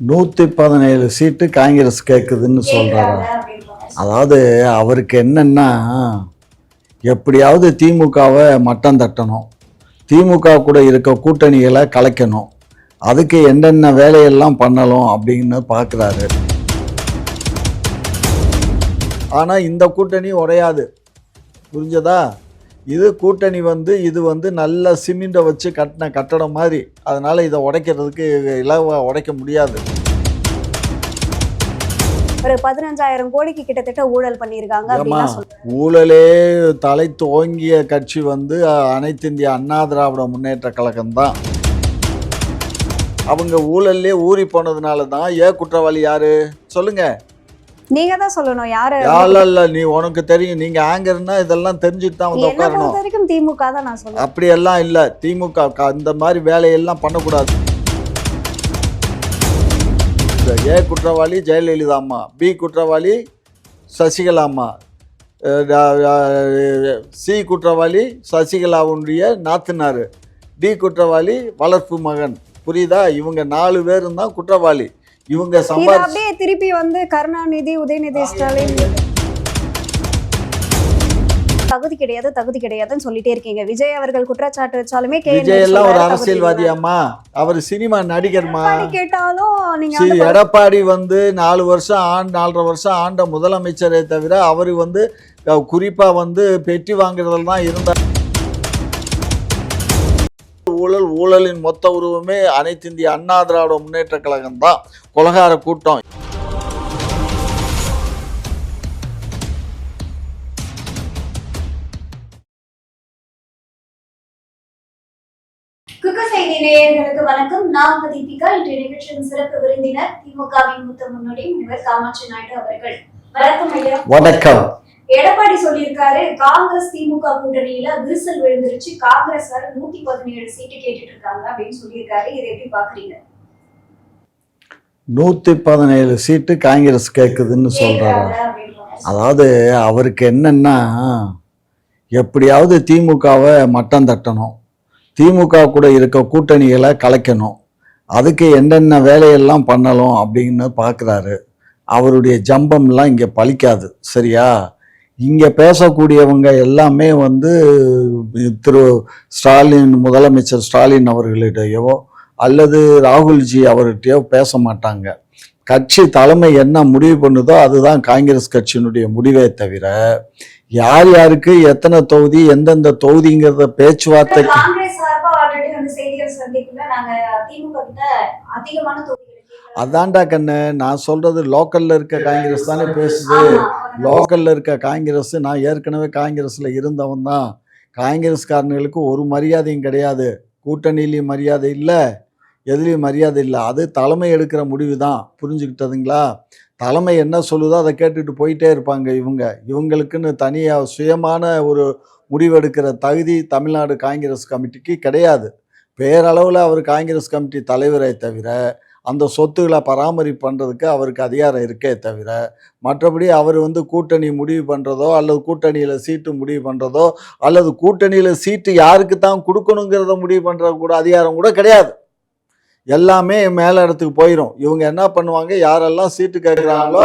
117 சீட்டு காங்கிரஸ் கேட்குதுன்னு சொல்கிறாரா? அதாவது அவருக்கு என்னன்னா, எப்படியாவது திமுகவை மட்டம் தட்டணும், திமுக கூட இருக்க கூட்டணிகளை கலைக்கணும், அதுக்கு என்னென்ன வேலையெல்லாம் பண்ணலாம் அப்படின்னு பார்க்குறாரு. ஆனால் இந்த கூட்டணி உடையாது, புரிஞ்சதா? இது கூட்டணி இது நல்ல சிமெண்ட்டை வச்சு கட்டின கட்டடம் மாதிரி. அதனால் இதை உடைக்கிறதுக்கு இலவ உடைக்க முடியாது. ஒரு 15,000 கோடிக்கு கிட்டத்தட்ட ஊழல் பண்ணியிருக்காங்க. ஊழலே தலை துவங்கிய கட்சி அனைத்து இந்திய அண்ணா திராவிட முன்னேற்ற கழகம் தான். அவங்க ஊழல்லே ஊறி போனதுனால தான். குற்றவாளி யாரு சொல்லுங்க? நீங்க தான் சொல்லணும். யாரு? இல்ல, நீ உனக்கு தெரியும். நீங்க ஆங்கர்னா இதெல்லாம் தெரிஞ்சுட்டு தான் வந்து உட்காரணும். வரைக்கும் திமுக தான் நான் சொல்றேன். அப்படியெல்லாம் இல்ல. திமுக இந்த மாதிரி வேலையெல்லாம் பண்ணக்கூடாது. குற்றவாளி ஜெயலலிதா அம்மா, பி குற்றவாளி சசிகலா அம்மா, சி குற்றவாளி சசிகலாவுடைய நாத்தனார், டி குற்றவாளி வளர்ப்பு மகன். புரியுதா? இவங்க 4 பேரும் தான் குற்றவாளி. இவங்க அப்படியே திருப்பி கருணாநிதி, உதயநிதி ஸ்டாலின் தகுதி கிடையாதுன்னு சொல்லிட்டே இருக்கீங்க. விஜய் அவர்கள் குற்றச்சாட்டு வச்சாலுமே விஜய் எல்லாம் ஒரு அரசியல்வாதியாமா? அவர் சினிமா நடிகர்மா. கேட்டாலும் நீங்க எடப்பாடி 4 வருஷம் 4.5 வருஷம் ஆண்ட முதலமைச்சரை தவிர அவரு குறிப்பா பெட்டி வாங்குறதுல தான் இருந்தார். ஊழலின் மொத்த உருவமே அனைத்து இந்திய அண்ணா திராவிட முன்னேற்ற கழகம் தான். கொலகார கூட்டம். செய்தி நேயர்களுக்கு வணக்கம். நான் தீபிகா. இன்றைய நிகழ்ச்சியின் சிறப்பு விருந்தினர் திமுகவின் மூத்த முன்னோடி முனைவர் காமாட்சி நாயுடு அவர்கள். வணக்கம் ஐயா. வணக்கம். எடப்பாடி சொல்லியிருக்காரு, காங்கிரஸ் திமுக கூட்டணியில விரிசல் விழுந்துருச்சு, காங்கிரஸ் 117 சீட்டு கேட்டுட்டு இருக்காங்க அப்படின்னு சொல்லியிருக்காரு. இதை எப்படி பாக்குறீங்க? 117 சீட்டு காங்கிரஸ் கேட்குதுன்னு சொல்றாரா? அதாவது அவருக்கு என்னன்னா, எப்படியாவது திமுகவை மட்டம் தட்டணும், திமுக கூட இருக்க கூட்டணிகளை கலைக்கணும், அதுக்கு என்னென்ன வேலையெல்லாம் பண்ணலாம் அப்படின்னு பார்க்குறாரு. அவருடைய ஜம்பம்லாம் இங்கே பலிக்காது. சரியா? இங்கே பேசக்கூடியவங்க எல்லாமே திரு ஸ்டாலின், முதலமைச்சர் ஸ்டாலின் அவர்களிடையோ அல்லது ராகுல்ஜி அவர்கிட்டயோ பேச மாட்டாங்க. கட்சி தலைமை என்ன முடிவு பண்ணுதோ அதுதான் காங்கிரஸ் கட்சியினுடைய முடிவே தவிர யார் யாருக்கு எத்தனை தொகுதி, எந்தெந்த தொகுதிங்கிறத பேச்சுவார்த்தைக்கு அதான்டா கண்ணு நான் சொல்றது. லோக்கல்ல இருக்க காங்கிரஸ் தானே பேசுது. லோக்கல்ல இருக்க காங்கிரஸ், நான் ஏற்கனவே காங்கிரஸ்ல இருந்தவன் தான். காங்கிரஸ்காரர்களுக்கு ஒரு மரியாதையும் கிடையாது. கூட்டணியிலையும் மரியாதை இல்லை, எதுலேயும் மரியாதை இல்லை. அது தலைமை எடுக்கிற முடிவு தான். புரிஞ்சுக்கிட்டதுங்களா? தலைமை என்ன சொல்லுதோ அதை கேட்டுட்டு போயிட்டே இருப்பாங்க. இவங்களுக்குன்னு தனியாக சுயமான ஒரு முடிவெடுக்கிற தகுதி தமிழ்நாடு காங்கிரஸ் கமிட்டிக்கு கிடையாது. பேரளவில் அவர் காங்கிரஸ் கமிட்டி தலைவரை தவிர அந்த சொத்துக்களை பராமரிப்பு பண்ணுறதுக்கு அவருக்கு அதிகாரம் இருக்கே தவிர மற்றபடி அவர் கூட்டணி முடிவு பண்ணுறதோ அல்லது கூட்டணியில் சீட்டு முடிவு பண்ணுறதோ அல்லது கூட்டணியில் சீட்டு யாருக்கு தான் கொடுக்கணுங்கிறத முடிவு பண்ணுறது கூட அதிகாரம் கூட கிடையாது. எல்லாமே மேல இடத்துக்கு போயிடும். இவங்க என்ன பண்ணுவாங்க, யாரெல்லாம் சீட்டு கேட்குறாங்களோ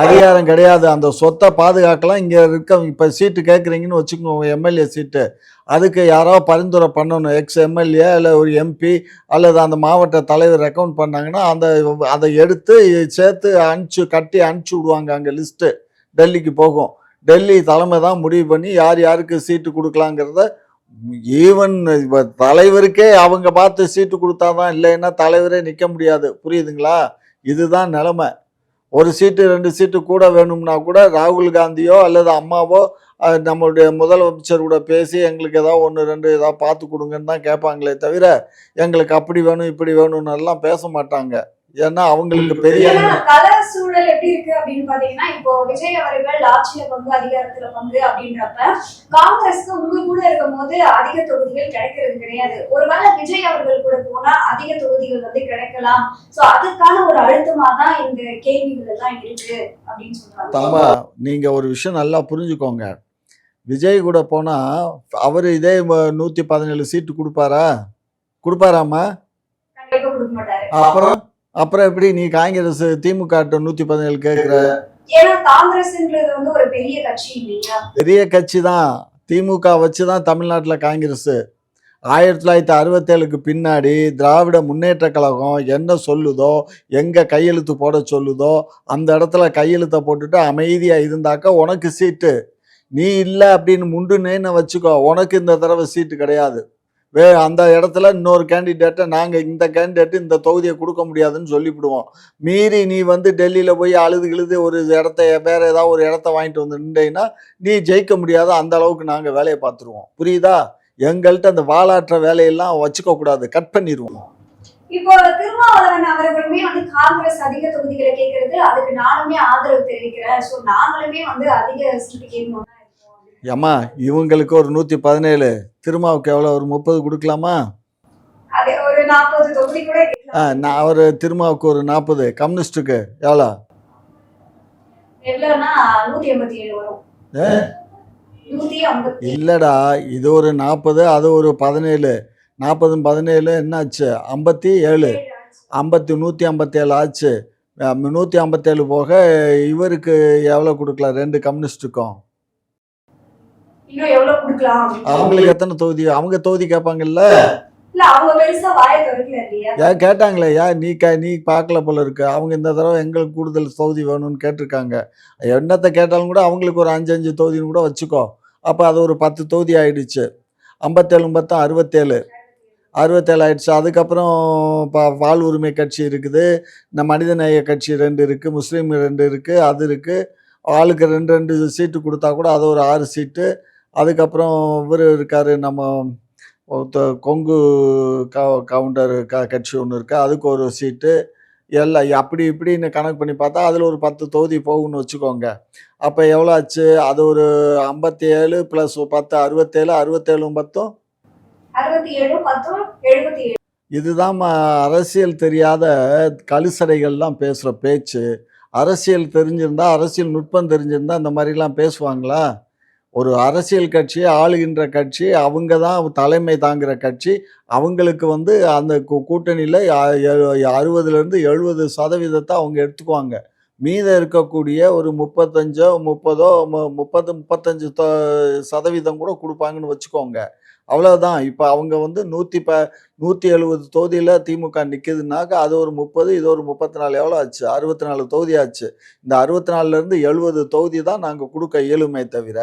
அதிகாரம் கிடையாது. அந்த சொத்தை பாதுகாக்கலாம். இங்கே இருக்க இப்போ சீட்டு கேட்குறீங்கன்னு வச்சுக்கோங்க, எம்எல்ஏ சீட்டு, அதுக்கு யாரோ பரிந்துரை பண்ணணும். எக்ஸ் எம்எல்ஏ இல்லை ஒரு எம்பி அல்லது அந்த மாவட்ட தலைவர் ரெக்கமெண்ட் பண்ணாங்கன்னா அதை எடுத்து சேர்த்து கட்டி அனுப்பிச்சி விடுவாங்க. அங்கே லிஸ்ட்டு டெல்லிக்கு போகும். டெல்லி தலைமை தான் முடிவு பண்ணி யார் யாருக்கு சீட்டு கொடுக்கலாங்கிறத. ஈவன் தலைவருக்கே அவங்க பார்த்து சீட்டு கொடுத்தாதான், இல்லைன்னா தலைவரே நிற்க முடியாது. புரியுதுங்களா? இதுதான் நிலைமை. ஒரு சீட்டு 2 சீட்டு கூட வேணும்னா கூட ராகுல் காந்தியோ அல்லது அம்மாவோ நம்மளுடைய முதலமைச்சர் கூட பேசி எங்களுக்கு ஏதாவது 1 2 ஏதாவது பார்த்து கொடுங்கன்னு தான் கேட்பாங்களே தவிர எங்களுக்கு அப்படி வேணும் இப்படி வேணும்னு எல்லாம் பேச மாட்டாங்க. ஏன்னா அவங்களுக்கு பெரிய கல சூழல் எப்படி இருக்கு அப்படின்னு பாத்தீங்கன்னா, இப்போ விஜய் அவர்கள் ஆட்சியில பங்கு, அதிகாரத்துல பங்கு அப்படின்றப்ப காங்கிரஸ்க்கு உங்க கூட இருக்கும் போது அதிக தொகுதிகள் கிடைக்கிறது கிடையாது. ஒருவேளை விஜய் அவர்கள் கூட போனா அதிக தொகுதிகள் கிடைக்கலாம். சோ அதுக்கான ஒரு அழுத்தமா தான் இந்த கேள்விகள் எல்லாம் இருக்கு அப்படின்னு சொல்றாங்க. நீங்க ஒரு விஷயம் நல்லா புரிஞ்சுக்கோங்க. விஜய் கூட போனா அவரு இதே 117 சீட்டு கொடுப்பாராமா? அப்புறம் அப்புறம் எப்படி நீ காங்கிரஸ் திமுக 117 கேட்குற? ஏன்னா காங்கிரஸ்ன்றது வந்து ஒரு பெரிய கட்சி இல்லையா? பெரிய கட்சி தான். திமுக வச்சு தான் தமிழ்நாட்டில் காங்கிரஸ் 1967க்கு பின்னாடி திராவிட முன்னேற்ற கழகம் என்ன சொல்லுதோ, எங்கே கையெழுத்து போட சொல்லுதோ அந்த இடத்துல கையெழுத்தை போட்டுட்டு அமைதியாக இருந்தாக்கா உனக்கு சீட்டு. நீ இல்லை அப்படின்னு முண்டுனேன்னு வச்சுக்கோ, உனக்கு இந்த தடவை சீட்டு கிடையாது. அந்த இடத்துல இன்னொரு கேண்டிடேட்டை நாங்கள் இந்த கேண்டிடேட்டு இந்த தொகுதியை கொடுக்க முடியாதுன்னு சொல்லிவிடுவோம். மீறி நீ வந்து டெல்லியில் போய் அழுது கிழுது ஒரு இடத்த வேற ஏதாவது ஒரு இடத்த வாங்கிட்டு வந்து நின்றீன்னா நீ ஜெயிக்க முடியாத அந்த அளவுக்கு நாங்கள் வேலையை பார்த்துருவோம். புரியுதா? எங்கள்கிட்ட அந்த வாலாற்ற வேலையெல்லாம் வச்சுக்க கூடாது, கட் பண்ணிடுவோம். இப்போ திருமாவளவன் அவர்களுமே வந்து காங்கிரஸ் அதிக தொகுதிகளை கேட்கறது, அதுக்கு நானுமே ஆதரவு தெரிவிக்கிறேன். ஸோ நாங்களுமே வந்து அதிக சீட்டு கேட்கணும். ஏம்மா இவங்களுக்கு ஒரு 117, திருமாவுக்கு எவ்வளோ ஒரு 30 கொடுக்கலாமா? அது ஒரு 40 தொகுதி கூட கேட்கலாம். நான் ஒரு திருமாவுக்கு ஒரு 40, கம்யூனிஸ்டுக்கு எவ்வளோ? எவ்வளோனா 187 வரும். 150 இல்லடா, இது ஒரு 40, அது ஒரு 17. 40 17 என்னாச்சு? 57. 157 ஆச்சு. 157 போக இவருக்கு எவ்வளோ கொடுக்கலாம்? 2 கம்யூனிஸ்டுக்கும் இன்னும் எவ்வளவு கொடுக்கலாம்? அவங்களுக்கு எத்தனை தொகுதி? அவங்க தொகுதி கேட்பாங்கல்ல. இல்ல அவங்க பெருசா வாயை திறக்கல இல்லையா? ஏன் கேட்டாங்களே? நீ பார்க்கல போல இருக்கு. அவங்க இந்த தடவை எங்களுக்கு கூடுதல் தொகுதி வேணும்னு கேட்டிருக்காங்க. என்னத்தை கேட்டாலும் கூட அவங்களுக்கு ஒரு 5 தொகுதின்னு கூட வச்சுக்கோ. அப்போ அது ஒரு 10 தொகுதி ஆயிடுச்சு. 57 10 67 ஆயிடுச்சு. அதுக்கப்புறம் வாழ் உரிமை கட்சி இருக்குது, இந்த மனிதநேய கட்சி 2 இருக்குது, முஸ்லீம் 2 இருக்குது, அது இருக்குது. ஆளுக்கு 2 சீட்டு கொடுத்தா கூட அது ஒரு 6 சீட்டு. அதுக்கப்புறம் இவர் இருக்கார், நம்ம கொங்கு கவுண்டர் கட்சி ஒன்று இருக்குது, அதுக்கு ஒரு சீட்டு. எல்லாம் அப்படி இப்படின்னு கணக்கு பண்ணி பார்த்தா அதில் ஒரு 10 தொகுதி போகும்னு வச்சுக்கோங்க. அப்போ எவ்வளோ ஆச்சு? அது ஒரு 57 + 10 67, 67 10 67 10 77. இதுதான் அரசியல் தெரியாத கழுசடைகள்லாம் பேசுகிற பேச்சு. அரசியல் தெரிஞ்சிருந்தா, அரசியல் நுட்பம் தெரிஞ்சிருந்தா இந்த மாதிரிலாம் பேசுவாங்களா? ஒரு அரசியல் கட்சி, ஆளுகின்ற கட்சி, அவங்க தான் தலைமை தாங்குகிற கட்சி. அவங்களுக்கு வந்து அந்த கூட்டணியில் 60லேருந்து 70% அவங்க எடுத்துக்குவாங்க. மீதம் இருக்கக்கூடிய ஒரு 35 30 30 35% கூட கொடுப்பாங்கன்னு வச்சுக்கோங்க. அவ்வளோதான். இப்போ அவங்க வந்து 170 தொகுதியில் திமுக நிற்குதுனாக்கா அது ஒரு 30, இது ஒரு 34, எவ்வளோ ஆச்சு? 64 தொகுதி ஆச்சு. இந்த 64லேருந்து 70 தொகுதி தான் நாங்கள் கொடுக்க இயலுமே தவிர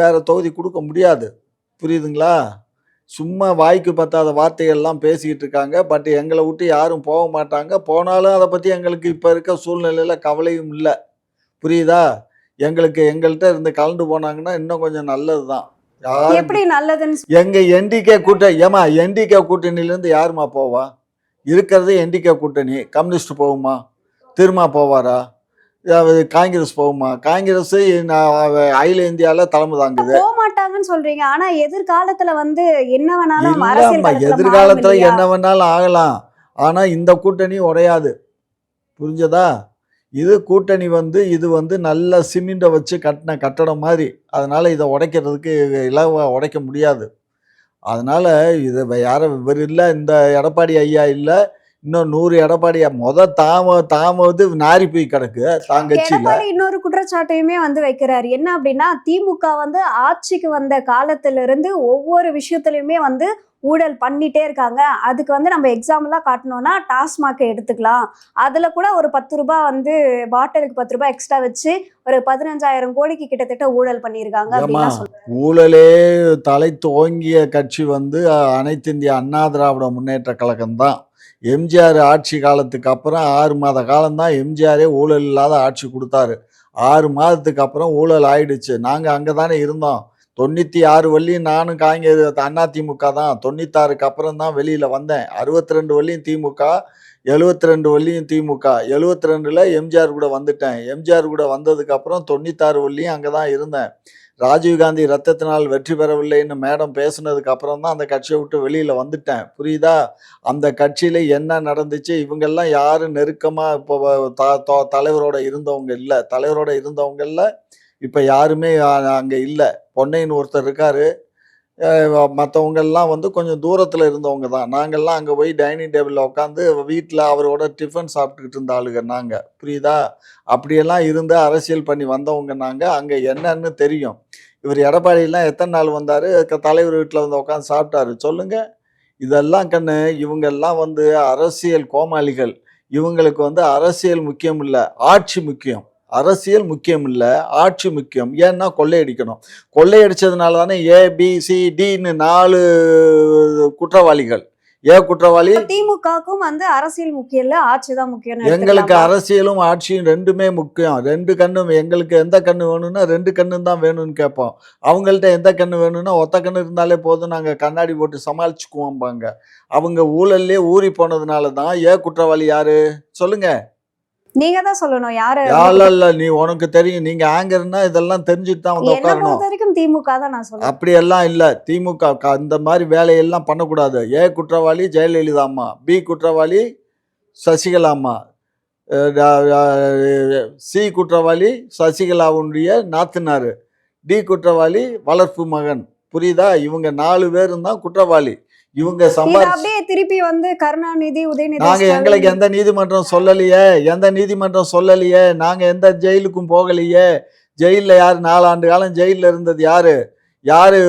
வேறு தொகுதி கொடுக்க முடியாது. புரியுதுங்களா? சும்மா வாய்க்கு பத்தாத வார்த்தைகள்லாம் பேசிக்கிட்டு இருக்காங்க. பட் எங்களை விட்டு யாரும் போக மாட்டாங்க. போனாலும் அதை பற்றி எங்களுக்கு இப்போ இருக்க சூழ்நிலையில் கவலையும் இல்லை. புரியுதா? எங்கள்கிட்ட இருந்து கலந்து போனாங்கன்னா இன்னும் கொஞ்சம் நல்லது தான். எப்படி நல்லதுன்னு எங்க என்டிகே கூட்டணியிலேருந்து யாருமா போவா? இருக்கிறது என்டிகே கூட்டணி. கம்யூனிஸ்ட் போகுமா? திருமா போவாரா? காங்கிரஸ் போகுமா? காங்கிரஸ் அகில இந்தியாவில் தலைமை தாங்குது. போக மாட்டாங்கன்னு சொல்றீங்க. ஆனா எதிர்காலத்துல வந்து என்ன வேணாலும் இல்லம்மா, எதிர்காலத்துல என்ன வேணாலும் ஆகலாம். ஆனா இந்த கூட்டணி உடையாது. புரிஞ்சதா? இது கூட்டணி வந்து இது வந்து நல்ல சிமெண்ட்டை வச்சு கட்டின கட்டடம் மாதிரி. அதனால இதை உடைக்கிறதுக்கு உடைக்க முடியாது. அதனால இது யாரும் இவர் இல்லை, இந்த எடப்பாடி ஐயா இல்லை, இன்னும் 100 எடப்பாடியா தாம வந்து நாரி போய் கிடக்கு தாங்கச்சியில. இன்னொரு குற்றச்சாட்டையுமே வந்து வைக்கிறாரு. என்ன அப்படின்னா, திமுக வந்து ஆட்சிக்கு வந்த காலத்துல இருந்து ஒவ்வொரு விஷயத்திலயுமே வந்து ஊழல் பண்ணிட்டே இருக்காங்க. அதுக்கு வந்து நம்ம எக்ஸாம்பிளா காட்டணும்னா டாஸ்மாக் எடுத்துக்கலாம். அதுல கூட ஒரு 10 ரூபாய் வந்து பாட்டிலுக்கு 10 ரூபாய் எக்ஸ்ட்ரா வச்சு ஒரு 15,000 கோடிக்கு கிட்டத்தட்ட ஊழல் பண்ணியிருக்காங்க அப்படின்னா சொல்றாங்க. ஊழலே தலை தோங்கிய கட்சி வந்து அனைத்து இந்திய அண்ணா திராவிட முன்னேற்ற கழகம் தான். எம்ஜிஆர் ஆட்சி காலத்துக்கு அப்புறம் 6 மாத காலம்தான் எம்ஜிஆரே ஊழல் இல்லாத ஆட்சி கொடுத்தாரு. 6 மாதத்துக்கு அப்புறம் ஊழல் ஆயிடுச்சு. நாங்கள் அங்கே தானே இருந்தோம். 96 வள்ளியும் நானும் அண்ணா திமுக தான். 96க்கு அப்புறம் தான் வெளியில் வந்தேன். 62 வள்ளியும் திமுக, 72 வள்ளியும் திமுக. 72ல் எம்ஜிஆர் கூட வந்துட்டேன். எம்ஜிஆர் கூட வந்ததுக்கப்புறம் 96 வள்ளியும் அங்கே தான் இருந்தேன். ராஜீவ்காந்தி ரத்தத்தினால் வெற்றி பெறவில்லைன்னு மேடம் பேசுனதுக்கு அப்புறம் தான் அந்த கட்சியை விட்டு வெளியில் வந்துட்டேன். புரியுதா? அந்த கட்சியில் என்ன நடந்துச்சு, இவங்கெல்லாம் யாரும் நெருக்கமாக இப்போ தலைவரோட இருந்தவங்க இல்லை. தலைவரோட இருந்தவங்களில் இப்போ யாருமே அங்கே இல்லை. பொன்னைன்னு ஒருத்தர் இருக்கார், மற்றவங்க எல்லாம் வந்து கொஞ்சம் தூரத்தில் இருந்தவங்க தான். நாங்கள்லாம் அங்கே போய் டைனிங் டேபிளில் உட்காந்து வீட்டில் அவரோட டிஃபன் சாப்பிட்டுக்கிட்டு இருந்த ஆளுங்க நாங்கள், புரியுதா? அப்படியெல்லாம் இருந்து அரசியல் பண்ணி வந்தவங்க நாங்கள். அங்கே என்னன்னு தெரியும். இவர் எடப்பாடியெல்லாம் எத்தனை நாள் வந்தார், தலைவர் வீட்டில் வந்து உட்காந்து சாப்பிட்டாரு சொல்லுங்க. இதெல்லாம் கண்ணு, இவங்கெல்லாம் வந்து அரசியல் கோமாளிகள். இவங்களுக்கு வந்து அரசியல் முக்கியம் இல்லை, ஆட்சி முக்கியம். அரசியல் முக்கியம் இல்லை, ஆட்சி முக்கியம். ஏன்னா கொள்ளையடிக்கணும். கொள்ளையடிச்சதுனால தானே ABCDன்னு 4 குற்றவாளிகள். குற்றவாளி. திமுகவுக்கும் வந்து அரசியல் முக்கியம் இல்ல, ஆட்சி தான் முக்கியம். எங்களுக்கு அரசியலும் ஆட்சியும் ரெண்டுமே முக்கியம். 2 கண்ணும். எங்களுக்கு எந்த கண்ணு வேணும்னா 2 கண்ணும் தான் வேணும்னு கேட்போம். அவங்கள்ட்ட எந்த கண்ணு வேணும்னா ஒத்த கண்ணு இருந்தாலே போதும், நாங்கள் கண்ணாடி போட்டு சமாளிச்சுக்குவோம்பாங்க. அவங்க ஊழல்லே ஊறி போனதுனால தான் குற்றவாளி யாரு சொல்லுங்க. நீங்க தான் சொல்லணும் யாரு. இல்ல, நீ உனக்கு தெரியும். நீங்க ஆங்கர்னா இதெல்லாம் தெரிஞ்சுட்டு தான் வந்து உட்காரணும். வரைக்கும் திமுக தான் நான் சொல்றேன். அப்படியெல்லாம் இல்ல. திமுக இந்த மாதிரி வேலையெல்லாம் பண்ணக்கூடாது. குற்றவாளி ஜெயலலிதா அம்மா, பி குற்றவாளி சசிகலா அம்மா, சி குற்றவாளி சசிகலாவுடைய நாத்தனாரு, டி குற்றவாளி வளர்ப்பு மகன். புரியுதா? இவங்க 4 பேரும் தான் குற்றவாளி. இவங்க அப்படியே திருப்பி வந்து கருணாநிதி, உதயநிதி, நாங்க எங்களுக்கு எந்த நீதிமன்றம் சொல்லலையே. நாங்க எந்த ஜெயிலுக்கும் போகலையே. ஜெயிலில் யாரு 4 ஆண்டு காலம் ஜெயிலில் இருந்தது யாரு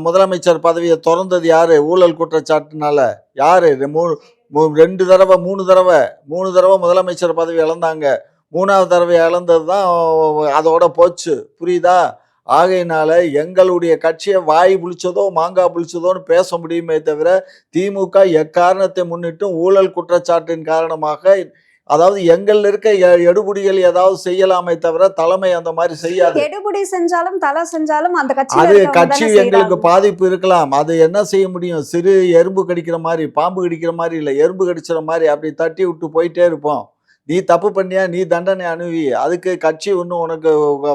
முதலமைச்சர் பதவியை திறந்தது யாரு? ஊழல் குற்றச்சாட்டுனால யாரு? 2 தடவை 3 தடவை முதலமைச்சர் பதவி இழந்தாங்க. 3வது தடவை இழந்தது தான் அதோட போச்சு. புரியுதா? ஆகையினால எங்களுடைய கட்சியை வாய் புளிச்சதோ மாங்காய் புளிச்சதோன்னு பேச முடியுமே தவிர, திமுக எக்காரணத்தை முன்னிட்டும் ஊழல் குற்றச்சாட்டின் காரணமாக, அதாவது எங்கள் இருக்க எடுபடிகள் ஏதாவது செய்யலாமே தவிர தலைமை அந்த மாதிரி செய்யாது. எடுபடி செஞ்சாலும் தலை செஞ்சாலும் அந்த கட்சி, அது கட்சி எங்களுக்கு பாதிப்பு இருக்கலாம். அது என்ன செய்ய முடியும்? சிறு எறும்பு கடிக்கிற மாதிரி, பாம்பு கடிக்கிற மாதிரி இல்லை, எறும்பு கடிச்சிற மாதிரி அப்படி தட்டி விட்டு போயிட்டே இருப்போம். நீ தப்பு பண்ணியா, நீ தண்டனை அணுவி, அதுக்கு கட்சி ஒன்றும் உனக்கு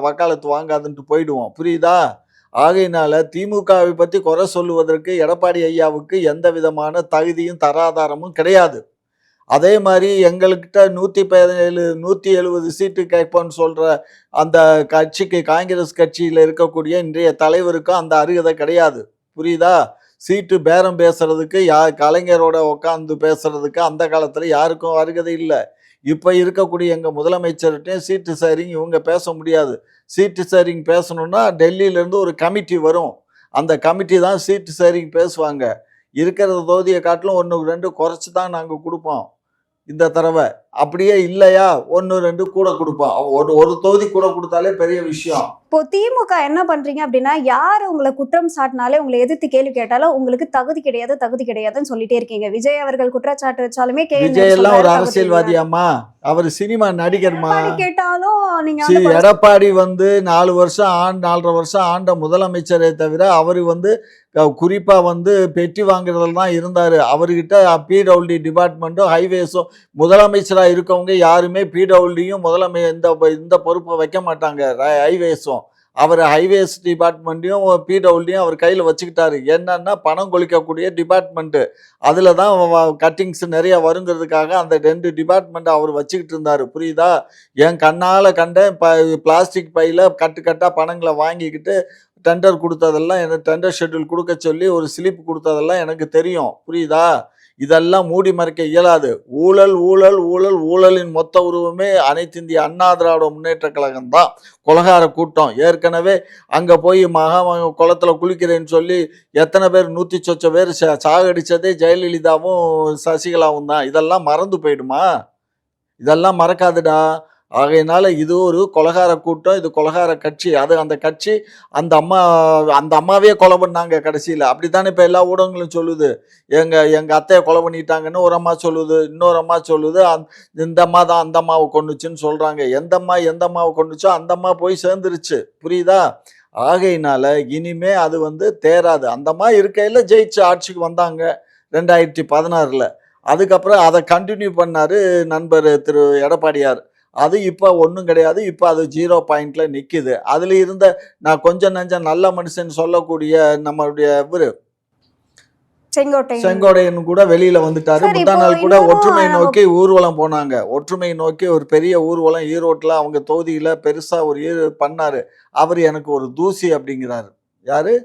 வக்காலத்து வாங்காதுன்ட்டு போயிடுவோம். புரியுதா? ஆகையினால திமுகவை பற்றி குறை சொல்லுவதற்கு எடப்பாடி ஐயாவுக்கு எந்த விதமான தகுதியும் தராதாரமும் கிடையாது. அதே மாதிரி எங்கள்கிட்ட 117 170 சீட்டு கேட்போன்னு சொல்கிற அந்த கட்சிக்கு, காங்கிரஸ் கட்சியில் இருக்கக்கூடிய இன்றைய தலைவருக்கும் அந்த அருகதை கிடையாது. புரியுதா? சீட்டு பேரம் பேசுறதுக்கு, கலைஞரோட உட்காந்து பேசுறதுக்கு அந்த காலத்தில் யாருக்கும் அருகதை இல்லை. இப்போ இருக்கக்கூடிய எங்கள் முதலமைச்சர்கிட்டையும் சீட்டு ஷேரிங் இவங்க பேச முடியாது. சீட்டு ஷேரிங் பேசணுன்னா டெல்லியிலேருந்து ஒரு கமிட்டி வரும். அந்த கமிட்டி தான் சீட்டு ஷேரிங் பேசுவாங்க. இருக்கிற தொகுதியை காட்டிலும் 1 2 குறைச்சி தான் நாங்கள் கொடுப்போம் இந்த தடவை. அப்படியே இல்லையா 1 2 கூட கொடுப்போம். ஒரு தொகுதி கூட கொடுத்தாலே பெரிய விஷயம். இப்போ திமுக என்ன பண்றீங்க அப்படின்னா, யார் உங்களை குற்றம் சாட்டினாலே, உங்களை எதிர்த்து கேள்வி கேட்டாலும் உங்களுக்கு தகுதி கிடையாதுன்னு சொல்லிட்டே இருக்கீங்க. விஜய் அவர்கள் குற்றச்சாட்டு வச்சாலுமே விஜய் எல்லாம் ஒரு அரசியல்வாதியாமா? அவர் சினிமா நடிகர்மா. கேட்டாலும் நீங்க எடப்பாடி வந்து 4 வருஷம் 4.5 வருஷம் ஆண்ட முதலமைச்சரை தவிர அவர் வந்து குறிப்பா வந்து பெட்டி வாங்குறதுல தான் இருந்தாரு. அவர்கிட்ட PWD டிபார்ட்மெண்ட்டும் ஹைவேஸும், முதலமைச்சரா இருக்கவங்க யாருமே PWDயும் இந்த பொறுப்பை வைக்க மாட்டாங்க. ஹைவேஸும் அவர் ஹைவேஸ் டிபார்ட்மெண்ட்டையும் PWDயும் அவர் கையில் வச்சுக்கிட்டாரு. என்னன்னா பணம் கொளிக்கக்கூடிய டிபார்ட்மெண்ட்டு, அதில் தான் கட்டிங்ஸ் நிறைய வருங்கிறதுக்காக அந்த 2 டிபார்ட்மெண்ட்டை அவர் வச்சுக்கிட்டு இருந்தார். புரியுதா? என் கண்ணால் கண்டேன். பிளாஸ்டிக் பையில் கட்டாக பணங்களை வாங்கிக்கிட்டு டெண்டர் கொடுத்ததெல்லாம், எனக்கு டெண்டர் ஷெட்யூல் கொடுக்க சொல்லி ஒரு ஸ்லிப் கொடுத்ததெல்லாம் எனக்கு தெரியும். புரியுதா? இதெல்லாம் மூடி மறைக்க இயலாது. ஊழலின் மொத்த உருவமே அனைத்து இந்திய அண்ணா திராவிட முன்னேற்ற கழகம் தான். கொலகார கூட்டம். ஏற்கனவே அங்கே போய் குளத்தில் குளிக்கிறேன்னு சொல்லி எத்தனை பேர் 100 சொச்ச பேர் சாகடிச்சதே ஜெயலலிதாவும் சசிகலாவும் தான். இதெல்லாம் மறந்து போயிடுமா? இதெல்லாம் மறக்காதுடா. ஆகையினால இது ஒரு கொலகார கூட்டம், இது கொலகார கட்சி. அந்த கட்சி அந்த அம்மாவே கொலை பண்ணாங்க கடைசியில். அப்படித்தானே இப்போ எல்லா ஊடகங்களும் சொல்லுது. எங்கள் அத்தையை கொலை பண்ணிட்டாங்கன்னு ஒரு அம்மா சொல்லுது, இன்னொரு அம்மா சொல்லுது இந்த அம்மா தான் அந்த அம்மாவை கொண்டுச்சுன்னு சொல்கிறாங்க. எந்த அம்மாவை கொண்டுச்சோ அந்த அம்மா போய் சேர்ந்துருச்சு. புரியுதா? ஆகையினால இனிமே அது வந்து தேராது. அந்த அம்மா இருக்கையில் ஜெயிச்சு ஆட்சிக்கு வந்தாங்க 2016. அதுக்கப்புறம் அதை கண்டினியூ பண்ணார் நண்பர் திரு எடப்பாடியார். அது இப்போ ஒன்றும் கிடையாது. இப்போ அது 0 பாயிண்ட்ல நிற்குது. அதில் இருந்த நான் கொஞ்சம் நஞ்சம் நல்ல மனுஷன் சொல்லக்கூடிய நம்மளுடைய இவர் செங்கோட்டையன் கூட வெளியில வந்துட்டாரு. முந்தா நாள் கூட ஒற்றுமை நோக்கி ஊர்வலம் போனாங்க. ஒற்றுமை நோக்கி ஒரு பெரிய ஊர்வலம் ஈரோட்டில் அவங்க தொகுதியில் பெருசா ஒரு பண்ணாரு. அவர் எனக்கு ஒரு தூசி அப்படிங்கிறாரு. யாரு?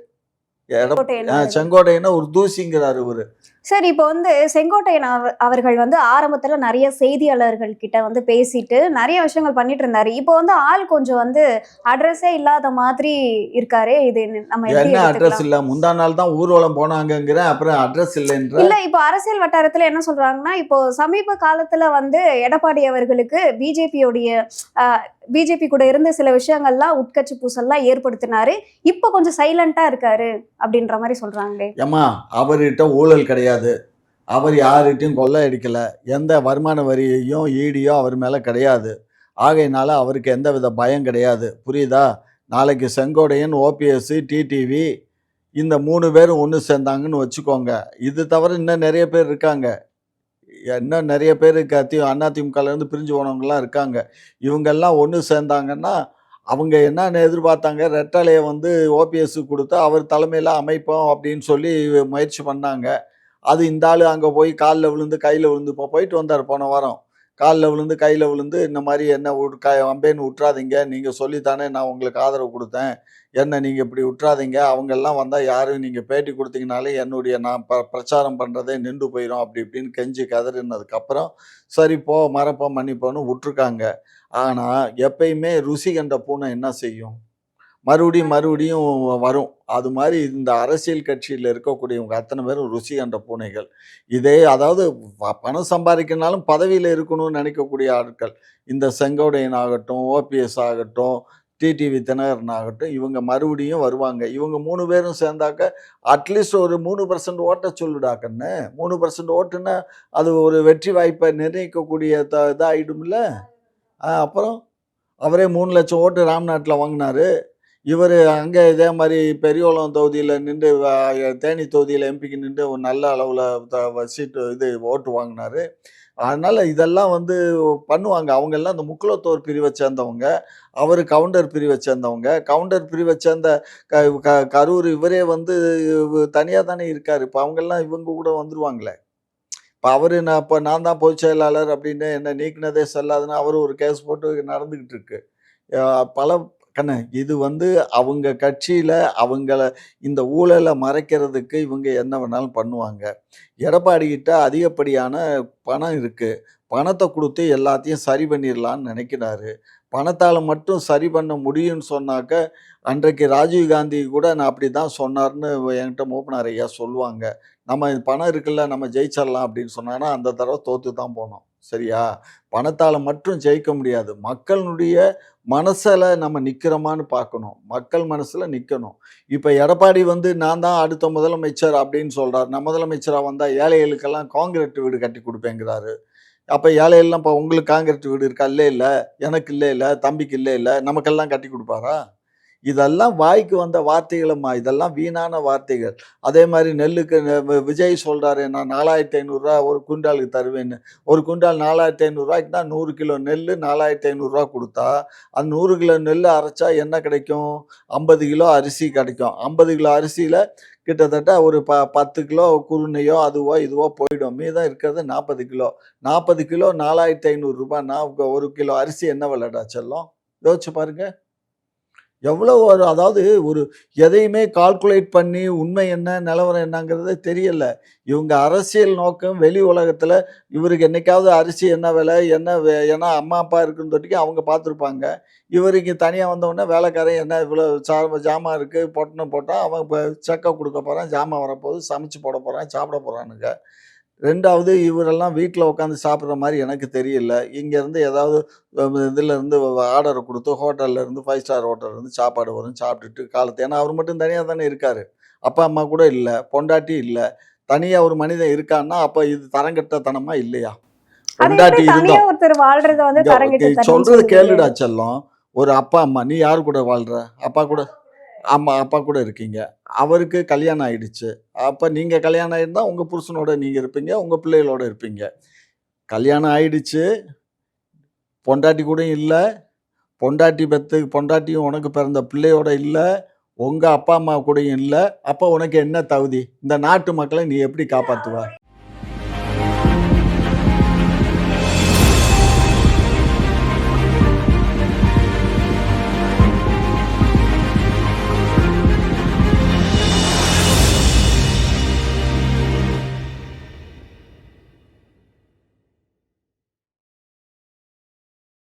செங்கோட்டையன் அவர்கள். செங்கோட்டையனை ஒரு தூசிங்கிறாரு இவரு. சரி, இப்போ வந்து செங்கோட்டையன் அவர்கள் வந்து ஆரம்பத்துல நிறைய செய்தியாளர்கள் கிட்ட வந்து பேசிட்டு நிறைய விஷயங்கள் பண்ணிட்டு இருந்தாரு. இப்போ வந்து ஆள் கொஞ்சம் வந்து அட்ரஸே இல்லாத மாதிரி இருக்காரு. இது நம்ம எப்படி என்ன அட்ரஸ் எடுத்துக்கலாம்? இல்ல? முந்தா நாள் தான் ஊர்வலம் போனாங்கங்கிற, அப்புறம் அட்ரஸ் இல்லைன்ற. இல்ல, இப்போ அரசியல் வட்டாரத்துல என்ன சொல்றாங்கன்னா, இப்போ சமீப காலத்துல வந்து எடப்பாடி அவர்களுக்கு பிஜேபி கூட இருந்த சில விஷயங்கள்லாம் உட்கட்சி பூசல்லாம் ஏற்படுத்தினாரு. இப்போ கொஞ்சம் சைலண்டா இருக்காரு அப்படின்ற மாதிரி சொல்றாங்களே. ஏம்மா, அவர்கிட்ட ஊழல் கிடையாது. அவர் யார்கிட்டயும் கொள்ளை அடிக்கல. எந்த வருமான வரியையும் ஈடியோ அவர் மேல கிடையாது. ஆகையினால அவருக்கு எந்தவித பயம் கிடையாது. புரியுதா? நாளைக்கு செங்கோட்டையன், ஓபிஎஸ், டிடிவி இந்த 3 பேரும் ஒன்று சேர்ந்தாங்கன்னு வச்சுக்கோங்க. இது தவிர இன்னும் நிறைய பேர் இருக்காங்க. இன்னும் நிறைய பேர் அதிமுகலேருந்து பிரிஞ்சு போனவங்கலாம் இருக்காங்க. இவங்கெல்லாம் ஒன்று சேர்ந்தாங்கன்னா, அவங்க என்னன்னு எதிர்பார்த்தாங்க, ரெட்டலையை வந்து ஓபிஎஸ்க்கு கொடுத்தா அவர் தலைமையில் அமைப்போம் அப்படின்னு சொல்லி முயற்சி பண்ணாங்க. அது இந்த ஆள் அங்கே போய் காலில் விழுந்து கையில் விழுந்து இப்போ போயிட்டு வந்தார் போன வாரம். காலில் விழுந்து கையில் விழுந்து இந்த மாதிரி என்ன அம்பேன்னு விட்றாதீங்க, நீங்கள் சொல்லித்தானே நான் உங்களுக்கு ஆதரவு கொடுத்தேன், என்ன நீங்கள் இப்படி விட்றாதீங்க, அவங்கெல்லாம் வந்தால் யாரும் நீங்கள் பேட்டி கொடுத்தீங்கனாலே என்னுடைய நான் பிரச்சாரம் பண்ணுறதே நின்று போயிடும் அப்படி இப்படின்னு கெஞ்சி கதறினதுக்கப்புறம் சரி போ மறப்போம் மன்னிப்போன்னு விட்ருக்காங்க. ஆனால் எப்பயுமே ருசி கண்ட பூனை என்ன செய்யும்? மறுபடியும் வரும். அது மாதிரி இந்த அரசியல் கட்சியில் இருக்கக்கூடியவங்க அத்தனை பேரும் ருசி கண்ட பூனைகள். இதே அதாவது பணம் சம்பாதிக்கனாலும் பதவியில் இருக்கணும்னு நினைக்கக்கூடிய ஆட்கள். இந்த செங்கோட்டையன் ஆகட்டும், ஓபிஎஸ் ஆகட்டும், டிடிவி தினகரன் ஆகட்டும், இவங்க மறுபடியும் வருவாங்க. இவங்க 3 பேரும் சேர்ந்தாக்க அட்லீஸ்ட் ஒரு 3% ஓட்ட சொல்லுடா கண்ணு. 3% ஓட்டுன்னா அது ஒரு வெற்றி வாய்ப்பை நிர்ணயிக்கக்கூடிய இதாகிடும்ல. அப்புறம் அவரே 3 லட்சம் ஓட்டு ராம்நாட்டில் வாங்கினாரு. இவர் அங்கே இதே மாதிரி பெரியகுளம் தொகுதியில் நின்று, தேனி தொகுதியில் எம்பிக்கு நின்று ஒரு நல்ல அளவில் சீட்டு ஓட்டு வாங்கினார். அதனால் இதெல்லாம் வந்து பண்ணுவாங்க. அவங்கெல்லாம் இந்த முக்குலத்தோர் பிரிவை சேர்ந்தவங்க, அவர் கவுண்டர் பிரிவை சேர்ந்தவங்க. கவுண்டர் பிரிவை சேர்ந்த கரூர் இவரே வந்து தனியாக தானே இருக்கார். இப்போ அவங்கெல்லாம் இவங்க கூட வந்துடுவாங்களே. இப்போ நான் தான் பொதுச் செயலாளர் அப்படின்னு என்ன நீக்கினதே செல்லாதுன்னு அவர் ஒரு கேஸ் போட்டு நடந்துக்கிட்டு இருக்கு. பல கண்ணு இது வந்து அவங்க கட்சியில் அவங்கள இந்த ஊழலை மறைக்கிறதுக்கு இவங்க என்ன வேணாலும் பண்ணுவாங்க. எடப்பாடிக்கிட்ட அதிகப்படியான பணம் இருக்குது. பணத்தை கொடுத்து எல்லாத்தையும் சரி பண்ணிடலான்னு நினைக்கிறாரு. பணத்தால் மட்டும் சரி பண்ண முடியும்னு சொன்னாக்க, அன்றைக்கு ராஜீவ்காந்தி கூட நான் அப்படி தான் சொன்னார்னு என்கிட்ட மூப்பனார் ஐயா சொல்லுவாங்க. நம்ம பணம் இருக்குல்ல, நம்ம ஜெயிச்சிடலாம் அப்படின்னு சொன்னாங்கன்னா அந்த தடவை தோற்று தான் போனோம். சரியா? பணத்தால் மட்டும் ஜெயிக்க முடியாது. மக்களுடைய மனசில் நம்ம நிற்கிறோமான்னு பார்க்கணும். மக்கள் மனசில் நிற்கணும். இப்போ எடப்பாடி வந்து நான் தான் அடுத்த முதலமைச்சர் அப்படின்னு சொல்கிறார். நான் முதலமைச்சராக வந்தால் ஏழைகளுக்கெல்லாம் காங்கிரீட் வீடு கட்டி கொடுப்பேங்கிறாரு. அப்போ ஏழைகள்லாம் இப்போ உங்களுக்கு காங்கிரீட் வீடு இருக்கா? இல்லை, எனக்கு இல்லை, தம்பிக்கு இல்லை, நமக்கெல்லாம் கட்டி கொடுப்பாரா? இதெல்லாம் வாய்க்கு வந்த வார்த்தைகளம்மா. இதெல்லாம் வீணான வார்த்தைகள். அதே மாதிரி நெல்லுக்கு விஜய் சொல்கிறாரு, நான் 4500 ஒரு குண்டாலுக்கு தருவேன்னு. ஒரு குண்டால் 4500 தான் 100 கிலோ நெல் 4500 கொடுத்தா, அந்த 100 கிலோ நெல் அரைச்சா என்ன கிடைக்கும்? 50 கிலோ அரிசி கிடைக்கும். 50 கிலோ அரிசியில் கிட்டத்தட்ட ஒரு 10 கிலோ குருணையோ அதுவோ இதுவோ போயிடும். மீதம் இருக்கிறது 40 கிலோ. 40 கிலோ 4500 ஒரு கிலோ அரிசி என்ன விலைடா செல்லம்? யோசிச்சு பாருங்க. எவ்வளோ அதாவது ஒரு எதையுமே கால்குலேட் பண்ணி உண்மை என்ன நிலவரம் என்னங்கிறதே தெரியல. இவங்க அரசியல் நோக்கம் வெளி உலகத்தில் இவருக்கு என்னைக்காவது அரிசி என்ன விலை ஏன்னா அம்மா அப்பா இருக்குன்னு தொட்டிக்கு அவங்க பார்த்துருப்பாங்க. இவருக்கு தனியாக வந்தவுடனே வேலைக்காரன் என்ன இவ்வளோ ஜாமான் இருக்குது பொட்டணும் போட்டால் அவன் இப்போ செக்கப் கொடுக்க போகிறான், ஜாமான் வரப்போகுது, சமைச்சு போட போகிறான், சாப்பிட போகிறானுங்க. 2வது இவரெல்லாம் வீட்டில் உட்காந்து சாப்பிட்ற மாதிரி எனக்கு தெரியல. இங்கேருந்து ஏதாவது இதிலேருந்து ஆர்டரை கொடுத்து ஹோட்டல்லேருந்து 5 ஸ்டார் ஹோட்டல்லேருந்து சாப்பாடு வரும், சாப்பிட்டுட்டு ஏன்னா அவர் மட்டும் தனியாக தானே இருக்கார். அப்பா அம்மா கூட இல்லை, பொண்டாட்டி இல்லை. தனியாக ஒரு மனிதன் இருக்கான்னா அப்போ இது தரங்கட்டத்தனமா இல்லையா? பொண்டாட்டி இருந்தோம் சொல்கிறது கேளுடா செல்லம். ஒரு அப்பா அம்மா, நீ யார் கூட வாழ்கிற? அப்பா கூட இருக்கீங்க. அவருக்கு கல்யாணம் ஆயிடுச்சு. அப்போ நீங்கள் கல்யாணம் ஆகிருந்தால் உங்கள் புருஷனோட நீங்கள் இருப்பீங்க, உங்கள் பிள்ளைகளோட இருப்பீங்க. கல்யாணம் ஆயிடுச்சு, பொண்டாட்டி கூட இல்லை, பொண்டாட்டியும் உனக்கு பிறந்த பிள்ளையோட இல்லை, உங்கள் அப்பா அம்மா கூடயும் இல்லை. அப்போ உனக்கு என்ன தகுதி? இந்த நாட்டு மக்களை நீ எப்படி காப்பாற்றுவ?